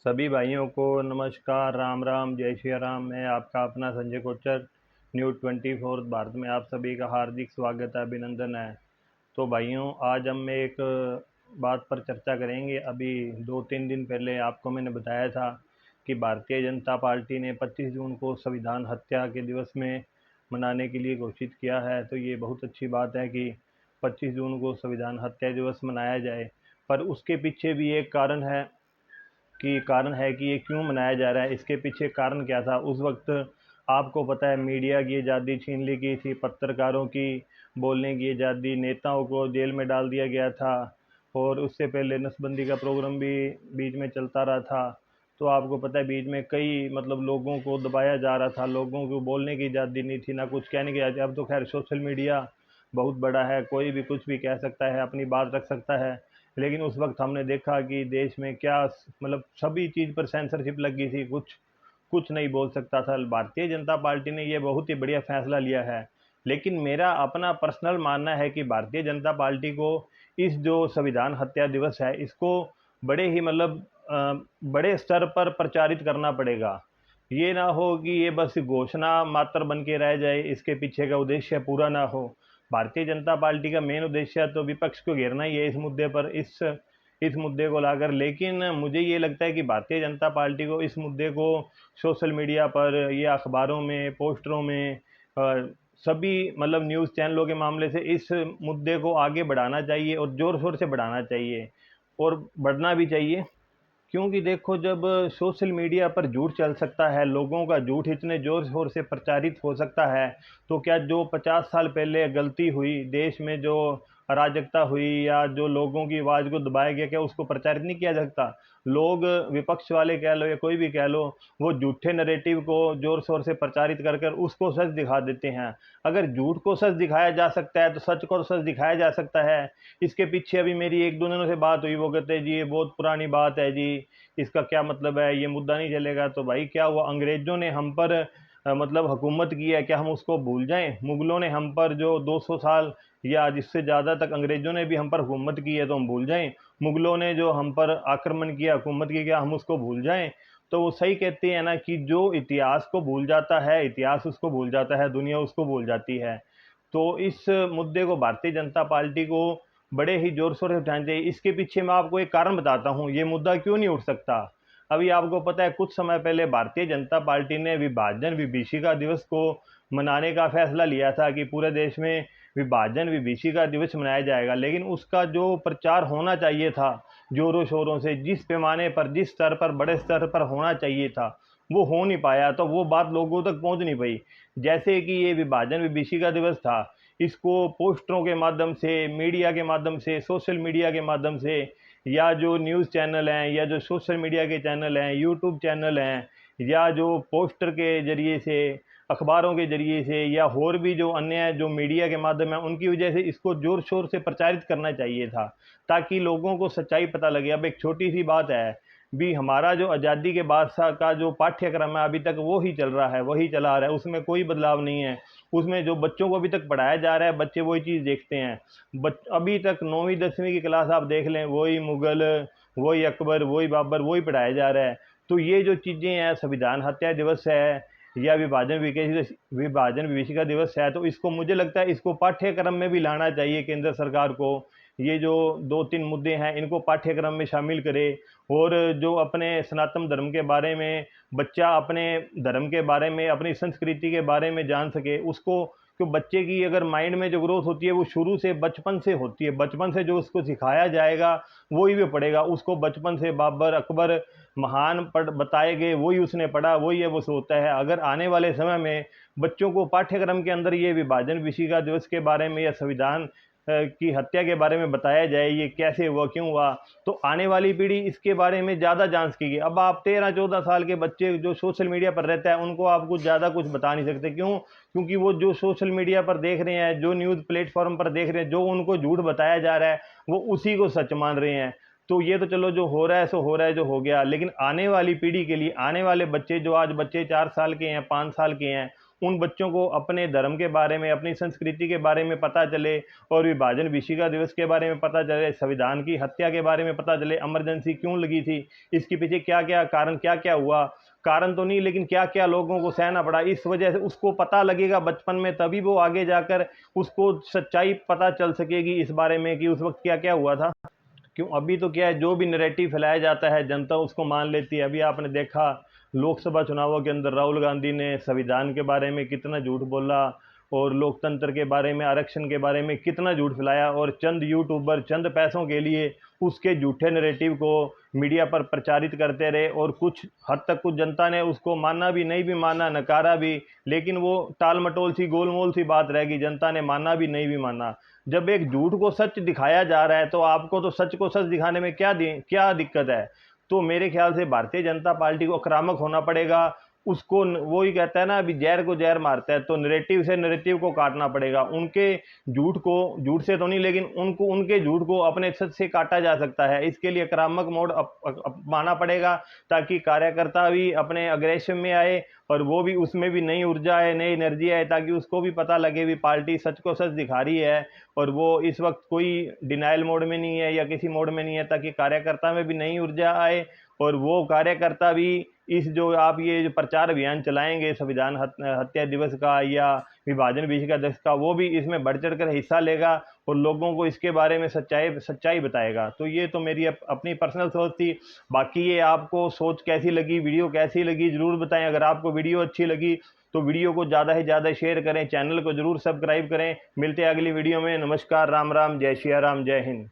सभी भाइयों को नमस्कार, राम राम, जय श्री राम। मैं आपका अपना संजय कोचर, न्यूज़ 24 भारत में आप सभी का हार्दिक स्वागत है, अभिनंदन है। तो भाइयों, आज हम एक बात पर चर्चा करेंगे। अभी 2-3 दिन पहले आपको मैंने बताया था कि भारतीय जनता पार्टी ने 25 जून को संविधान हत्या के दिवस में मनाने के लिए घोषित किया है। तो ये बहुत अच्छी बात है कि 25 जून को संविधान हत्या दिवस मनाया जाए। पर उसके पीछे भी एक कारण है कि ये क्यों मनाया जा रहा है। इसके पीछे कारण क्या था उस वक्त। आपको पता है, मीडिया की आज़ादी छीन ली गई थी, पत्रकारों की बोलने की आज़ादी, नेताओं को जेल में डाल दिया गया था। और उससे पहले नसबंदी का प्रोग्राम भी बीच में चलता रहा था। तो आपको पता है, बीच में कई लोगों को दबाया जा रहा था, लोगों को बोलने की आज़ादी नहीं थी, ना कुछ कहने की आज़ादी। अब तो खैर सोशल मीडिया बहुत बड़ा है, कोई भी कुछ भी कह सकता है, अपनी बात रख सकता है। लेकिन उस वक्त हमने देखा कि देश में क्या सभी चीज़ पर सेंसरशिप लग गई थी, कुछ कुछ नहीं बोल सकता था। भारतीय जनता पार्टी ने ये बहुत ही बढ़िया फैसला लिया है। लेकिन मेरा अपना पर्सनल मानना है कि भारतीय जनता पार्टी को इस जो संविधान हत्या दिवस है, इसको बड़े ही बड़े स्तर पर प्रचारित करना पड़ेगा। ये ना हो कि ये बस घोषणा मात्र बन के रह जाए, इसके पीछे का उद्देश्य पूरा ना हो। भारतीय जनता पार्टी का मेन उद्देश्य तो विपक्ष को घेरना ही है इस मुद्दे पर, इस मुद्दे को लाकर। लेकिन मुझे ये लगता है कि भारतीय जनता पार्टी को इस मुद्दे को सोशल मीडिया पर या अखबारों में, पोस्टरों में, सभी न्यूज़ चैनलों के मामले से इस मुद्दे को आगे बढ़ाना चाहिए और ज़ोर शोर से बढ़ाना चाहिए और बढ़ना भी चाहिए। क्योंकि देखो, जब सोशल मीडिया पर झूठ चल सकता है, लोगों का झूठ इतने ज़ोर शोर से प्रचारित हो सकता है, तो क्या जो 50 साल पहले गलती हुई, देश में जो अराजकता हुई या जो लोगों की आवाज़ को दबाया गया, क्या उसको प्रचारित नहीं किया जा सकता? लोग, विपक्ष वाले कह लो या कोई भी कह लो, वो झूठे नैरेटिव को ज़ोर शोर से प्रचारित कर कर उसको सच दिखा देते हैं। अगर झूठ को सच दिखाया जा सकता है तो सच को सच दिखाया जा सकता है। इसके पीछे अभी मेरी 1-2 दिनों से बात हुई, वो कहते हैं जी ये बहुत पुरानी बात है जी, इसका क्या मतलब है, ये मुद्दा नहीं चलेगा। तो भाई, क्या हुआ? अंग्रेजों ने हम पर हुकूमत की है, क्या हम उसको भूल जाएं? मुगलों ने हम पर जो 200 साल या जिससे ज़्यादा तक अंग्रेजों ने भी हम पर हुकूमत की है, तो हम भूल जाएं? मुगलों ने जो हम पर आक्रमण किया, हुकूमत की, क्या हम उसको भूल जाएं? तो वो सही कहते हैं ना कि जो इतिहास को भूल जाता है, इतिहास उसको भूल जाता है, दुनिया उसको भूल जाती है। तो इस मुद्दे को भारतीय जनता पार्टी को बड़े ही जोर शोर से उठाना चाहिए। इसके पीछे मैं आपको एक कारण बताता हूँ, ये मुद्दा क्यों नहीं उठ सकता। अभी आपको पता है, कुछ समय पहले भारतीय जनता पार्टी ने विभाजन विभीषिका दिवस को मनाने का फैसला लिया था कि पूरे देश में विभाजन विभीषिका दिवस मनाया जाएगा। लेकिन उसका जो प्रचार होना चाहिए था जोरों शोरों से, जिस पैमाने पर, जिस स्तर पर, बड़े स्तर पर होना चाहिए था, वो हो नहीं पाया। तो वो बात लोगों तक पहुंच नहीं पाई। जैसे कि ये विभाजन विभीषिका दिवस था, इसको पोस्टरों के माध्यम से, मीडिया के माध्यम से, सोशल मीडिया के माध्यम से, या जो न्यूज़ चैनल हैं, या जो सोशल मीडिया के चैनल हैं, यूट्यूब चैनल हैं, या जो पोस्टर के ज़रिए से, अखबारों के ज़रिए से, या और भी जो अन्य जो मीडिया के माध्यम है, उनकी वजह से इसको ज़ोर-शोर से प्रचारित करना चाहिए था, ताकि लोगों को सच्चाई पता लगे। अब एक छोटी-सी बात है, भी हमारा जो आज़ादी के बाद का जो पाठ्यक्रम है, अभी तक वो ही चल रहा है, वही चला आ रहा है, उसमें कोई बदलाव नहीं है। उसमें जो बच्चों को अभी तक पढ़ाया जा रहा है, बच्चे वही चीज़ देखते हैं। अभी तक 9वीं 10वीं की क्लास आप देख लें, वही मुगल, वही अकबर, वही बाबर, वही पढ़ाया जा रहा है। तो ये जो चीज़ें हैं, संविधान हत्या दिवस है या विभाजन विभीषिका दिवस है, तो इसको, मुझे लगता है, इसको पाठ्यक्रम में भी लाना चाहिए केंद्र सरकार को। ये जो 2-3 मुद्दे हैं, इनको पाठ्यक्रम में शामिल करे। और जो अपने सनातन धर्म के बारे में, बच्चा अपने धर्म के बारे में, अपनी संस्कृति के बारे में जान सके, उसको, क्यों, बच्चे की अगर माइंड में जो ग्रोथ होती है वो शुरू से, बचपन से होती है। बचपन से जो उसको सिखाया जाएगा वही वो पढ़ेगा। उसको बचपन से बाबर, अकबर, महान पढ़ बताए गए, वही उसने पढ़ा, वही है वो सोचता है। अगर आने वाले समय में बच्चों को पाठ्यक्रम के अंदर ये विभाजन विभीषिका दिवस के बारे में या संविधान की हत्या के बारे में बताया जाए, ये कैसे हुआ, क्यों हुआ, तो आने वाली पीढ़ी इसके बारे में ज़्यादा जान सकेगी। अब आप 13-14 साल के बच्चे जो सोशल मीडिया पर रहता है, उनको आप कुछ ज़्यादा कुछ बता नहीं सकते। क्यों? क्योंकि वो जो सोशल मीडिया पर देख रहे हैं, जो न्यूज़ प्लेटफॉर्म पर देख रहे हैं, जो उनको झूठ बताया जा रहा है, वो उसी को सच मान रहे हैं। तो ये तो चलो, जो हो रहा है सो हो रहा है, जो हो गया। लेकिन आने वाली पीढ़ी के लिए, आने वाले बच्चे, जो आज बच्चे 4 साल के हैं, 5 साल के हैं, उन बच्चों को अपने धर्म के बारे में, अपनी संस्कृति के बारे में पता चले, और विभाजन विशिका दिवस के बारे में पता चले, संविधान की हत्या के बारे में पता चले, इमरजेंसी क्यों लगी थी, इसके पीछे क्या क्या कारण, क्या क्या हुआ, कारण तो नहीं लेकिन क्या क्या लोगों को सहना पड़ा, इस वजह से उसको पता लगेगा बचपन में, तभी वो आगे जाकर उसको सच्चाई पता चल सकेगी इस बारे में कि उस वक्त क्या क्या हुआ था। क्यों अभी तो क्या है, जो भी नैरेटिव फैलाया जाता है जनता उसको मान लेती है। अभी आपने देखा लोकसभा चुनावों के अंदर राहुल गांधी ने संविधान के बारे में कितना झूठ बोला, और लोकतंत्र के बारे में, आरक्षण के बारे में कितना झूठ फैलाया, और चंद यूट्यूबर चंद पैसों के लिए उसके झूठे नैरेटिव को मीडिया पर प्रचारित करते रहे, और कुछ हद तक कुछ जनता ने उसको माना भी, नहीं भी माना, नकारा भी, लेकिन वो टाल मटोल सी, गोलमोल सी बात रहेगी, जनता ने माना भी, नहीं भी माना। जब एक झूठ को सच दिखाया जा रहा है तो आपको तो सच को सच दिखाने में क्या दिक्कत है। तो मेरे ख्याल से भारतीय जनता पार्टी को आक्रामक होना पड़ेगा। उसको वो ही कहता है ना, अभी जहर को जहर मारता है, तो नैरेटिव से नैरेटिव को काटना पड़ेगा। उनके झूठ को, झूठ से तो नहीं लेकिन उनको, उनके झूठ को अपने सच से काटा जा सकता है। इसके लिए आक्रामक मोड अपनाना पड़ेगा, ताकि कार्यकर्ता भी अपने अग्रेशन में आए, और वो भी, उसमें भी नई ऊर्जा आए, नई एनर्जी आए, ताकि उसको भी पता लगे भी पार्टी सच को सच दिखा रही है, और वो इस वक्त कोई डिनाइल मोड में नहीं है या किसी मोड में नहीं है, ताकि कार्यकर्ता में भी नई ऊर्जा आए, और वो कार्यकर्ता भी इस, जो आप ये जो प्रचार अभियान चलाएंगे संविधान हत्या दिवस का या विभाजन विशिका दिवस का, वो भी इसमें बढ़ चढ़ कर हिस्सा लेगा और लोगों को इसके बारे में सच्चाई बताएगा। तो ये तो मेरी अपनी पर्सनल सोच थी। बाकी ये आपको सोच कैसी लगी, वीडियो कैसी लगी, ज़रूर बताएं। अगर आपको वीडियो अच्छी लगी तो वीडियो को ज़्यादा से ज़्यादा शेयर करें, चैनल को ज़रूर सब्सक्राइब करें। मिलते हैं अगली वीडियो में। नमस्कार, राम राम, जय श्री राम, जय हिंद।